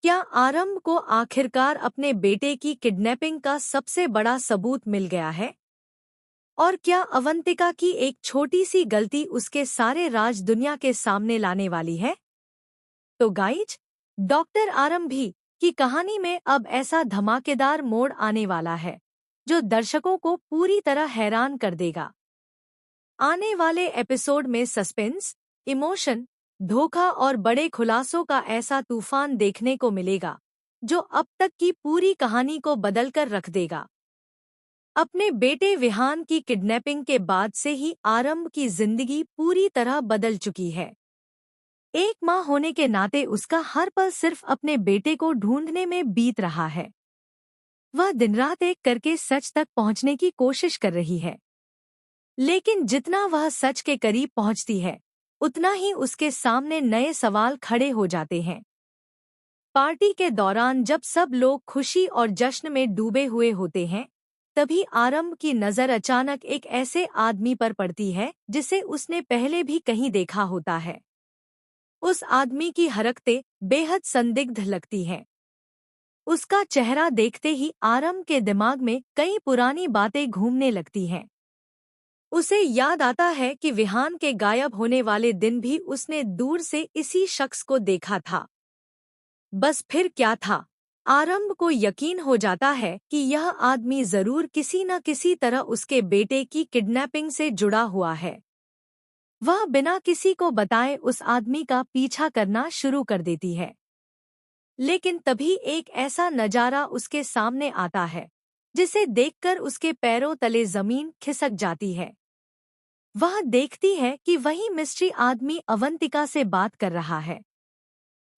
क्या आरंभ को आखिरकार अपने बेटे की किडनैपिंग का सबसे बड़ा सबूत मिल गया है? और क्या अवंतिका की एक छोटी सी गलती उसके सारे राज दुनिया के सामने लाने वाली है? तो गाइज, डॉक्टर आरंभी की कहानी में अब ऐसा धमाकेदार मोड़ आने वाला है जो दर्शकों को पूरी तरह हैरान कर देगा। आने वाले एपिसोड में सस्पेंस, इमोशन, धोखा और बड़े खुलासों का ऐसा तूफान देखने को मिलेगा जो अब तक की पूरी कहानी को बदलकर रख देगा। अपने बेटे विहान की किडनैपिंग के बाद से ही आरंभ की जिंदगी पूरी तरह बदल चुकी है। एक माँ होने के नाते उसका हर पल सिर्फ अपने बेटे को ढूंढने में बीत रहा है। वह दिन रात एक करके सच तक पहुंचने की कोशिश कर रही है, लेकिन जितना वह सच के करीब पहुंचती है उतना ही उसके सामने नए सवाल खड़े हो जाते हैं। पार्टी के दौरान जब सब लोग खुशी और जश्न में डूबे हुए होते हैं, तभी आरंभ की नज़र अचानक एक ऐसे आदमी पर पड़ती है जिसे उसने पहले भी कहीं देखा होता है। उस आदमी की हरकतें बेहद संदिग्ध लगती हैं। उसका चेहरा देखते ही आरंभ के दिमाग में कई पुरानी बातें घूमने लगती हैं। उसे याद आता है कि विहान के गायब होने वाले दिन भी उसने दूर से इसी शख्स को देखा था। बस फिर क्या था? आरंभ को यकीन हो जाता है कि यह आदमी जरूर किसी न किसी तरह उसके बेटे की किडनैपिंग से जुड़ा हुआ है। वह बिना किसी को बताए उस आदमी का पीछा करना शुरू कर देती है। लेकिन तभी एक ऐसा नजारा उसके सामने आता है जिसे देखकर उसके पैरों तले जमीन खिसक जाती है। वह देखती है कि वही मिस्ट्री आदमी अवंतिका से बात कर रहा है।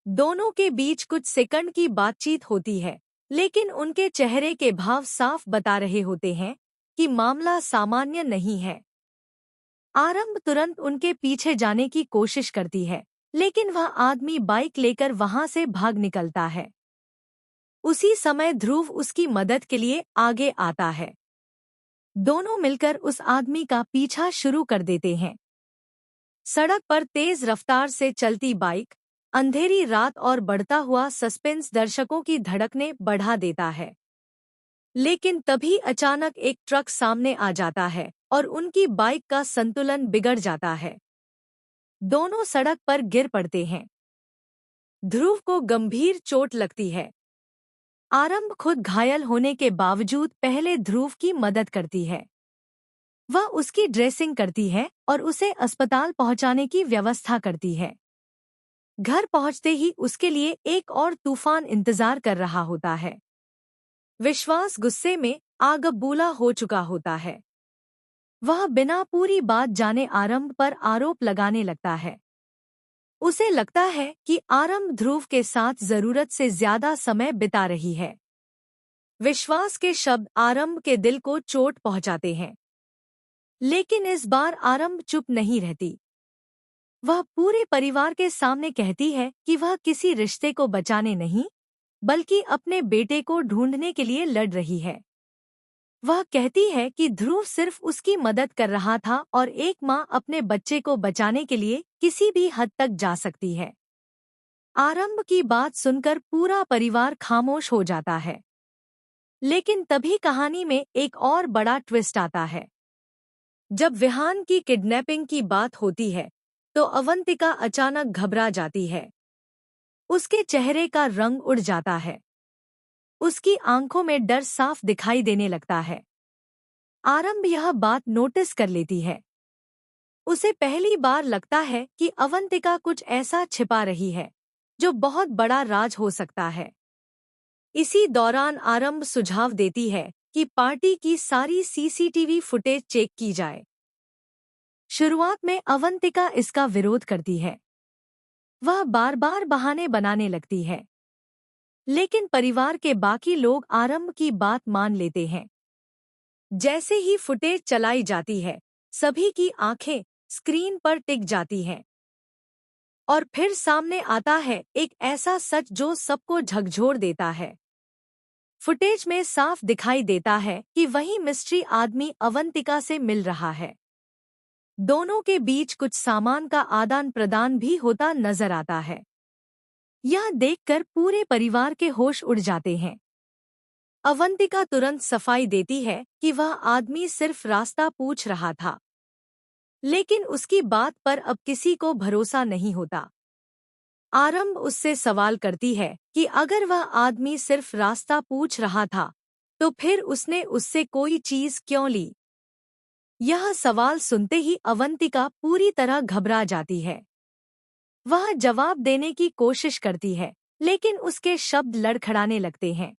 दोनों के बीच कुछ सेकंड की बातचीत होती है, लेकिन उनके चेहरे के भाव साफ बता रहे होते हैं कि मामला सामान्य नहीं है। आरंभ तुरंत उनके पीछे जाने की कोशिश करती है, लेकिन वह आदमी बाइक लेकर वहां से भाग निकलता है। उसी समय ध्रुव उसकी मदद के लिए आगे आता है। दोनों मिलकर उस आदमी का पीछा शुरू कर देते हैं। सड़क पर तेज रफ्तार से चलती बाइक, अंधेरी रात और बढ़ता हुआ सस्पेंस दर्शकों की धड़कनें बढ़ा देता है। लेकिन तभी अचानक एक ट्रक सामने आ जाता है और उनकी बाइक का संतुलन बिगड़ जाता है। दोनों सड़क पर गिर पड़ते हैं। ध्रुव को गंभीर चोट लगती है। आरंभ खुद घायल होने के बावजूद पहले ध्रुव की मदद करती है। वह उसकी ड्रेसिंग करती है और उसे अस्पताल पहुंचाने की व्यवस्था करती है। घर पहुंचते ही उसके लिए एक और तूफान इंतजार कर रहा होता है। विश्वास गुस्से में आगबूला हो चुका होता है। वह बिना पूरी बात जाने आरंभ पर आरोप लगाने लगता है। उसे लगता है कि आरंभ ध्रुव के साथ जरूरत से ज्यादा समय बिता रही है। विश्वास के शब्द आरंभ के दिल को चोट पहुंचाते हैं, लेकिन इस बार आरंभ चुप नहीं रहती। वह पूरे परिवार के सामने कहती है कि वह किसी रिश्ते को बचाने नहीं, बल्कि अपने बेटे को ढूंढने के लिए लड़ रही है। वह कहती है कि ध्रुव सिर्फ उसकी मदद कर रहा था और एक माँ अपने बच्चे को बचाने के लिए किसी भी हद तक जा सकती है। आरंभ की बात सुनकर पूरा परिवार खामोश हो जाता है। लेकिन तभी कहानी में एक और बड़ा ट्विस्ट आता है। जब विहान की किडनैपिंग की बात होती है, तो अवंतिका अचानक घबरा जाती है। उसके चेहरे का रंग उड़ जाता है। उसकी आंखों में डर साफ दिखाई देने लगता है। आरंभ यह बात नोटिस कर लेती है। उसे पहली बार लगता है कि अवंतिका कुछ ऐसा छिपा रही है जो बहुत बड़ा राज हो सकता है। इसी दौरान आरंभ सुझाव देती है कि पार्टी की सारी सीसीटीवी फुटेज चेक की जाए। शुरुआत में अवंतिका इसका विरोध करती है। वह बार बार बहाने बनाने लगती है, लेकिन परिवार के बाकी लोग आरंभ की बात मान लेते हैं। जैसे ही फुटेज चलाई जाती है, सभी की आंखें स्क्रीन पर टिक जाती हैं। और फिर सामने आता है एक ऐसा सच जो सबको झकझोर देता है। फुटेज में साफ दिखाई देता है कि वही मिस्ट्री आदमी अवंतिका से मिल रहा है। दोनों के बीच कुछ सामान का आदान प्रदान भी होता नजर आता है। यह देखकर पूरे परिवार के होश उड़ जाते हैं। अवंतिका तुरंत सफाई देती है कि वह आदमी सिर्फ रास्ता पूछ रहा था, लेकिन उसकी बात पर अब किसी को भरोसा नहीं होता। आरंभ उससे सवाल करती है कि अगर वह आदमी सिर्फ रास्ता पूछ रहा था, तो फिर उसने उससे कोई चीज क्यों ली? यह सवाल सुनते ही अवंतिका पूरी तरह घबरा जाती है। वह जवाब देने की कोशिश करती है, लेकिन उसके शब्द लड़खड़ाने लगते हैं।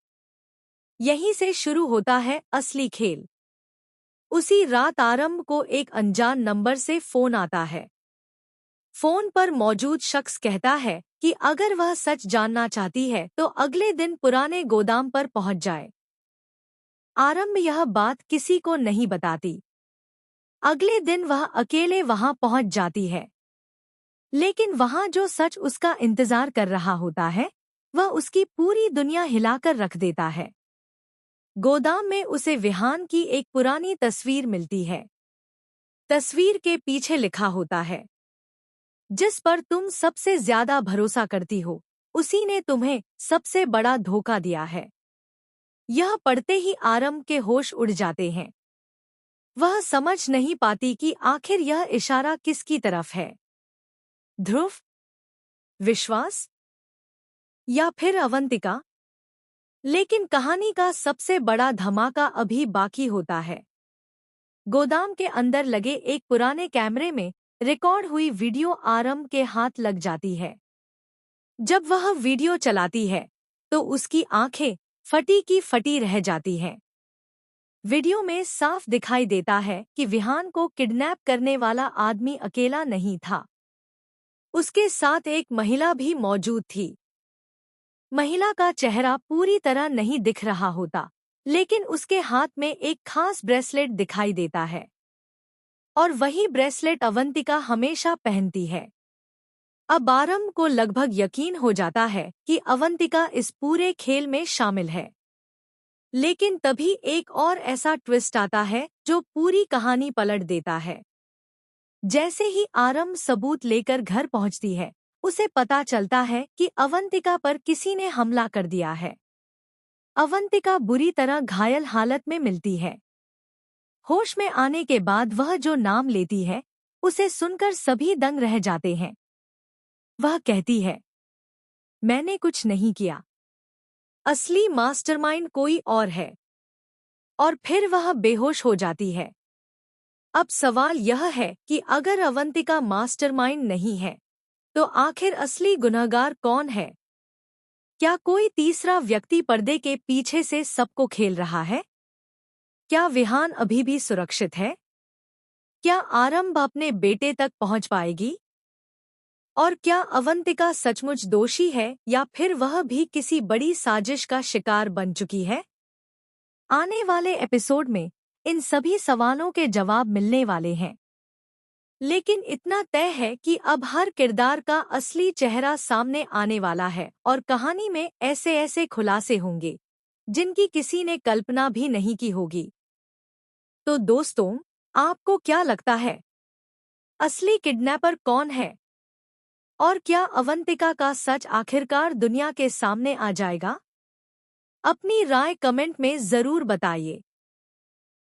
यहीं से शुरू होता है असली खेल। उसी रात आरंभ को एक अनजान नंबर से फोन आता है। फोन पर मौजूद शख्स कहता है कि अगर वह सच जानना चाहती है तो अगले दिन पुराने गोदाम पर पहुंच जाए। आरंभ यह बात किसी को नहीं बताती। अगले दिन वह अकेले वहां पहुंच जाती है, लेकिन वहां जो सच उसका इंतजार कर रहा होता है, वह उसकी पूरी दुनिया हिलाकर रख देता है। गोदाम में उसे विहान की एक पुरानी तस्वीर मिलती है। तस्वीर के पीछे लिखा होता है, जिस पर तुम सबसे ज्यादा भरोसा करती हो, उसी ने तुम्हें सबसे बड़ा धोखा दिया है। यह पढ़ते ही आरंभ के होश उड़ जाते हैं। वह समझ नहीं पाती कि आखिर यह इशारा किसकी तरफ है। ध्रुव, विश्वास या फिर अवंतिका? लेकिन कहानी का सबसे बड़ा धमाका अभी बाकी होता है। गोदाम के अंदर लगे एक पुराने कैमरे में रिकॉर्ड हुई वीडियो आरंभ के हाथ लग जाती है। जब वह वीडियो चलाती है, तो उसकी आंखें फटी की फटी रह जाती हैं। वीडियो में साफ दिखाई देता है कि विहान को किडनैप करने वाला आदमी अकेला नहीं था। उसके साथ एक महिला भी मौजूद थी। महिला का चेहरा पूरी तरह नहीं दिख रहा होता, लेकिन उसके हाथ में एक खास ब्रेसलेट दिखाई देता है, और वही ब्रेसलेट अवंतिका हमेशा पहनती है। अब आरंभ को लगभग यकीन हो जाता है कि अवंतिका इस पूरे खेल में शामिल है। लेकिन तभी एक और ऐसा ट्विस्ट आता है जो पूरी कहानी पलट देता है। जैसे ही आरंभ सबूत लेकर घर पहुंचती है, उसे पता चलता है कि अवंतिका पर किसी ने हमला कर दिया है। अवंतिका बुरी तरह घायल हालत में मिलती है। होश में आने के बाद वह जो नाम लेती है, उसे सुनकर सभी दंग रह जाते हैं। वह कहती है, मैंने कुछ नहीं किया, असली मास्टरमाइंड कोई और है। और फिर वह बेहोश हो जाती है। अब सवाल यह है कि अगर अवंतिका मास्टरमाइंड नहीं है, तो आखिर असली गुनहगार कौन है? क्या कोई तीसरा व्यक्ति पर्दे के पीछे से सबको खेल रहा है? क्या विहान अभी भी सुरक्षित है? क्या आरंभ अपने बेटे तक पहुंच पाएगी? और क्या अवंतिका सचमुच दोषी है या फिर वह भी किसी बड़ी साजिश का शिकार बन चुकी है? आने वाले एपिसोड में इन सभी सवालों के जवाब मिलने वाले हैं। लेकिन इतना तय है कि अब हर किरदार का असली चेहरा सामने आने वाला है और कहानी में ऐसे ऐसे खुलासे होंगे जिनकी किसी ने कल्पना भी नहीं की होगी। तो दोस्तों, आपको क्या लगता है, असली किडनैपर कौन है? और क्या अवंतिका का सच आखिरकार दुनिया के सामने आ जाएगा? अपनी राय कमेंट में जरूर बताइए।